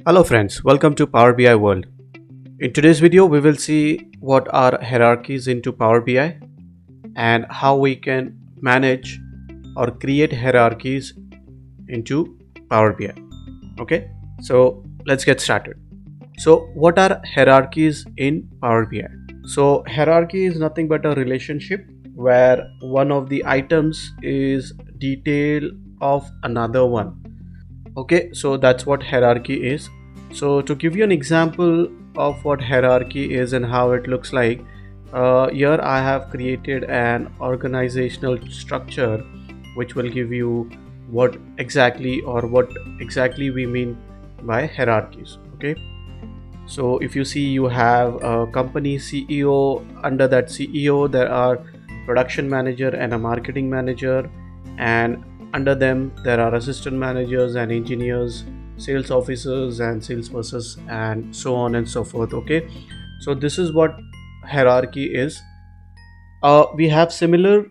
Hello friends, welcome to Power BI World. In today's video, we will see what are hierarchies into Power BI and how we can manage or create hierarchies into Power BI. Okay, so let's get started. So, what are hierarchies in Power BI? So, hierarchy is nothing but a relationship where one of the items is detail of another one. Okay, so that's what hierarchy is. So to give you an example of what hierarchy is and how it looks like, here I have created an organizational structure which will give you what exactly we mean by hierarchies. Okay, so if you see, you have a company CEO. Under that CEO there are production manager and a marketing manager, and under them there are assistant managers and engineers, sales officers and salespersons, and so on and so forth. Okay, so this is what hierarchy is. We have similar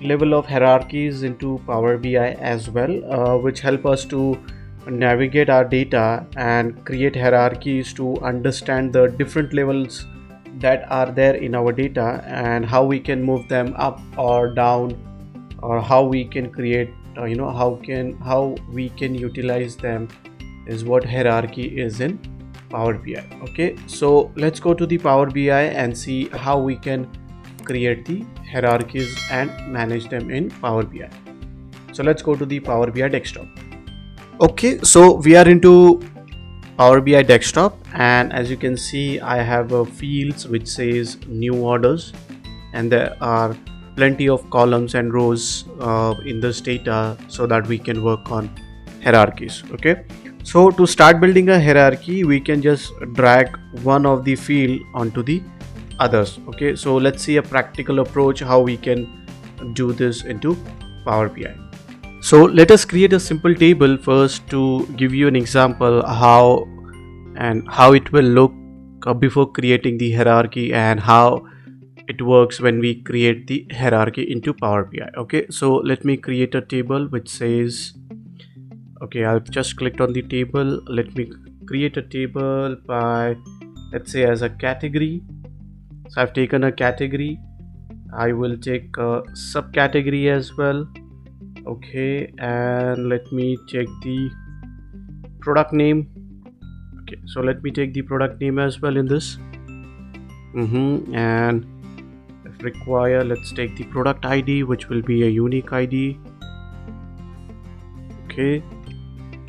level of hierarchies into Power BI as well, which help us to navigate our data and create hierarchies to understand the different levels that are there in our data and how we can move them up or down, or how we can create how we can utilize them is what hierarchy is in Power BI. Okay, so let's go to the Power BI and see how we can create the hierarchies and manage them in Power BI. So let's go to the Power BI desktop. Okay, so we are into Power BI desktop, and as you can see, I have a fields which says new orders, and there are plenty of columns and rows in this data so that we can work on hierarchies. Okay, so to start building a hierarchy, we can just drag one of the field onto the others. Okay, so let's see a practical approach how we can do this into Power BI. So let us create a simple table first to give you an example how it will look before creating the hierarchy, and how it works when we create the hierarchy into Power BI. Okay, so let me create a table which says, okay, I've just clicked on the table. Let me create a table by, let's say, as a category. So I've taken a category. I will take a subcategory as well. Okay, and let me check the product name. Okay, so let me take the product name as well in this. And if require, let's take the product ID, which will be a unique ID.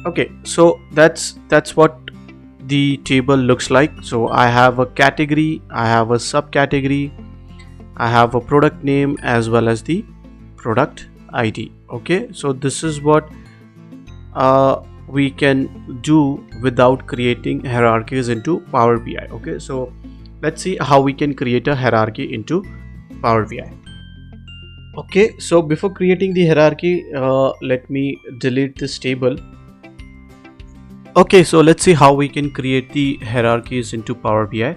Okay, so that's what the table looks like. So I have a category, I have a subcategory, I have a product name as well as the product ID. Okay, so this is what we can do without creating hierarchies into Power BI. Okay, so let's see how we can create a hierarchy into Power BI. Okay, so before creating the hierarchy, let me delete this table. Okay, so let's see how we can create the hierarchies into Power BI.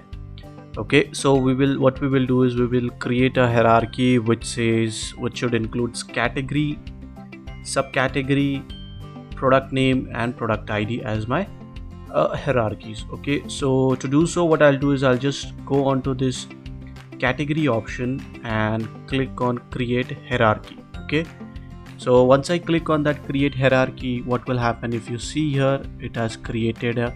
Okay, so what we will do is we will create a hierarchy which should includes category, subcategory, product name and product ID as my hierarchies. Okay, so to do so, what I'll do is I'll just go onto this category option and click on create hierarchy. Okay, so once I click on that create hierarchy, what will happen, if you see here, it has created a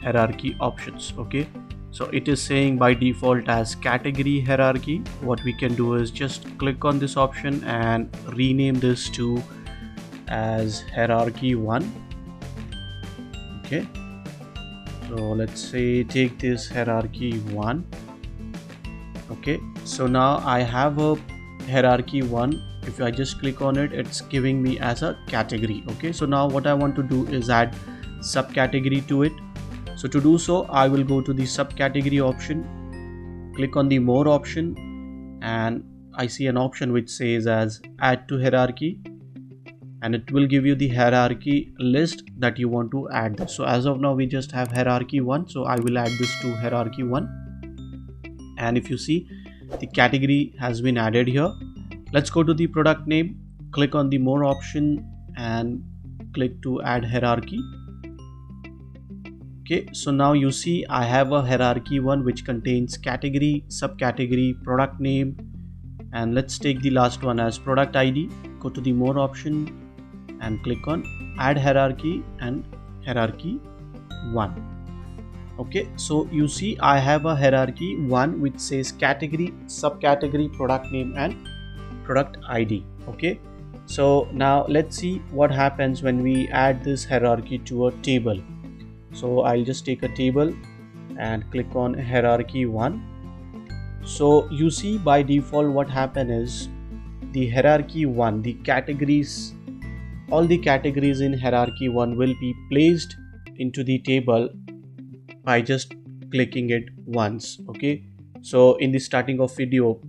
hierarchy options. Okay, so it is saying by default as category hierarchy. What we can do is just click on this option and rename this to as hierarchy 1. Okay, so let's say take this hierarchy 1. Okay, so now I have a hierarchy 1. If I just click on it, it's giving me as a category. Okay, so now what I want to do is add subcategory to it. So to do so, I will go to the subcategory option, click on the more option, and I see an option which says as add to hierarchy, and it will give you the hierarchy list that you want to add this. So as of now, we just have hierarchy 1, so I will add this to hierarchy 1. And if you see, the category has been added here. Let's go to the product name, click on the more option and click to add hierarchy. Okay, so now you see I have a hierarchy one which contains category, subcategory, product name, and let's take the last one as product ID. Go to the more option and click on add hierarchy and hierarchy 1. Okay, so you see I have a hierarchy 1 which says category, subcategory, product name and product ID. Okay, so now let's see what happens when we add this hierarchy to a table. So I'll just take a table and click on hierarchy 1. So you see by default what happen is the hierarchy 1, the categories, all the categories in hierarchy 1 will be placed into the table by just clicking it once. Okay, so in the starting of video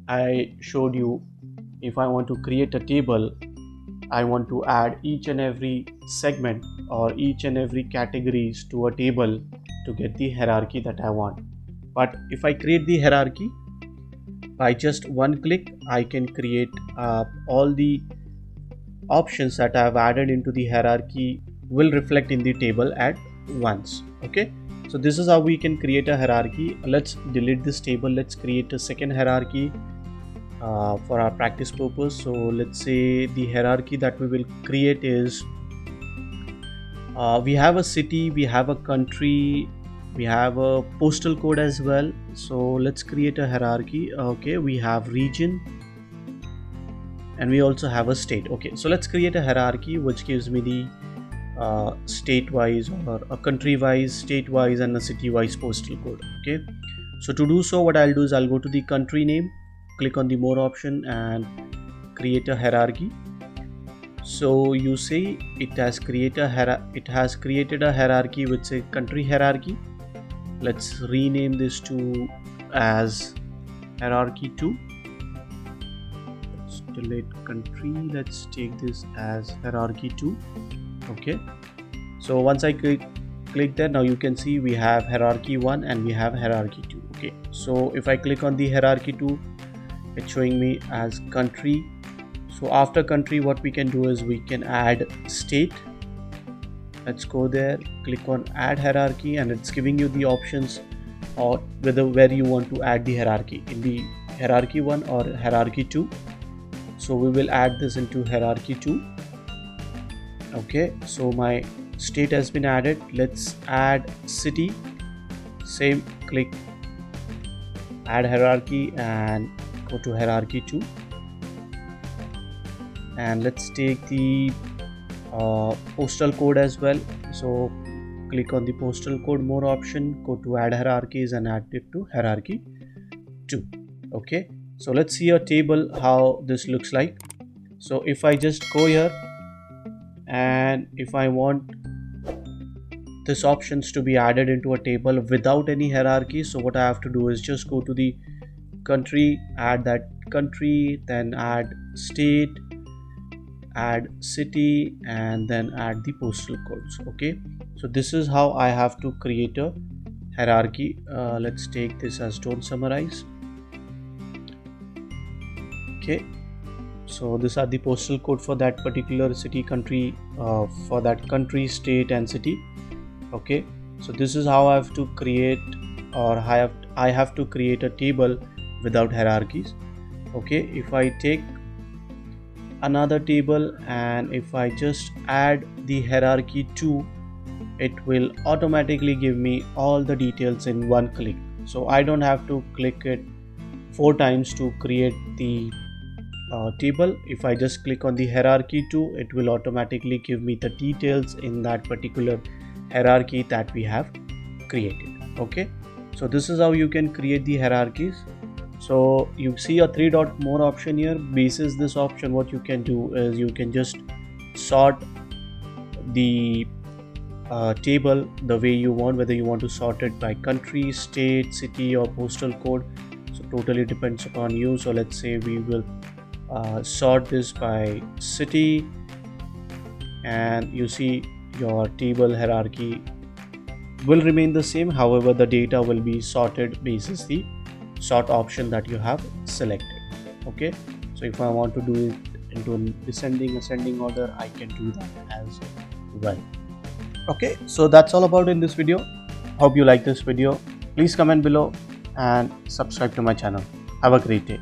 I showed you if I want to create a table, I want to add each and every segment or each and every categories to a table to get the hierarchy that I want. But if I create the hierarchy by just one click, I can create all the options that I have added into the hierarchy will reflect in the table at once. Okay, so this is how we can create a hierarchy. Let's delete this table. Let's create a second hierarchy for our practice purpose. So let's say the hierarchy that we will create is we have a city, we have a country, we have a postal code as well. So let's create a hierarchy. Okay, we have region and we also have a state. Okay, so let's create a hierarchy which gives me the state wise or a country wise, state wise and a city wise postal code. Okay, so to do so what I'll do is I'll go to the country name, click on the more option and create a hierarchy. So you see it has created a hierarchy with a country hierarchy. Let's rename this to as hierarchy 2. Let's delete country, let's take this as hierarchy 2. Okay, so once I click there, now you can see we have hierarchy 1 and we have hierarchy 2. Okay, so if I click on the hierarchy 2, it's showing me as country. So after country what we can do is we can add state. Let's go there, click on add hierarchy and it's giving you the options or where you want to add the hierarchy, in the hierarchy 1 or hierarchy 2. So we will add this into hierarchy 2. Okay, so my state has been added. Let's add city. Same, click add hierarchy and go to hierarchy 2 and let's take the postal code as well. So click on the postal code more option, go to add hierarchies and add it to hierarchy 2. Okay, so let's see a table how this looks like. So if I just go here and if I want this options to be added into a table without any hierarchy, so what I have to do is just go to the country, add that country, then add state, add city and then add the postal codes. Okay, so this is how I have to create a hierarchy. Let's take this as don't summarize. Okay, so these are the postal code for that particular city, country, for that country, state and city. Okay, so this is how I have to create or I have to create a table without hierarchies. Okay, if I take another table and if I just add the hierarchy 2, it will automatically give me all the details in one click. So I don't have to click it 4 times to create the table. If I just click on the hierarchy 2, it will automatically give me the details in that particular hierarchy that we have created. Okay, so this is how you can create the hierarchies. So you see a 3 dot more option here. Basis this option, what you can do is you can just sort the table the way you want, whether you want to sort it by country, state, city or postal code. So totally depends upon you. So let's say we will sort this by city and you see your table hierarchy will remain the same. However, the data will be sorted basis the sort option that you have selected. Okay, so if I want to do it into descending ascending order, I can do that as well. Okay, so that's all about in this video. Hope you like this video. Please comment below and subscribe to my channel. Have a great day.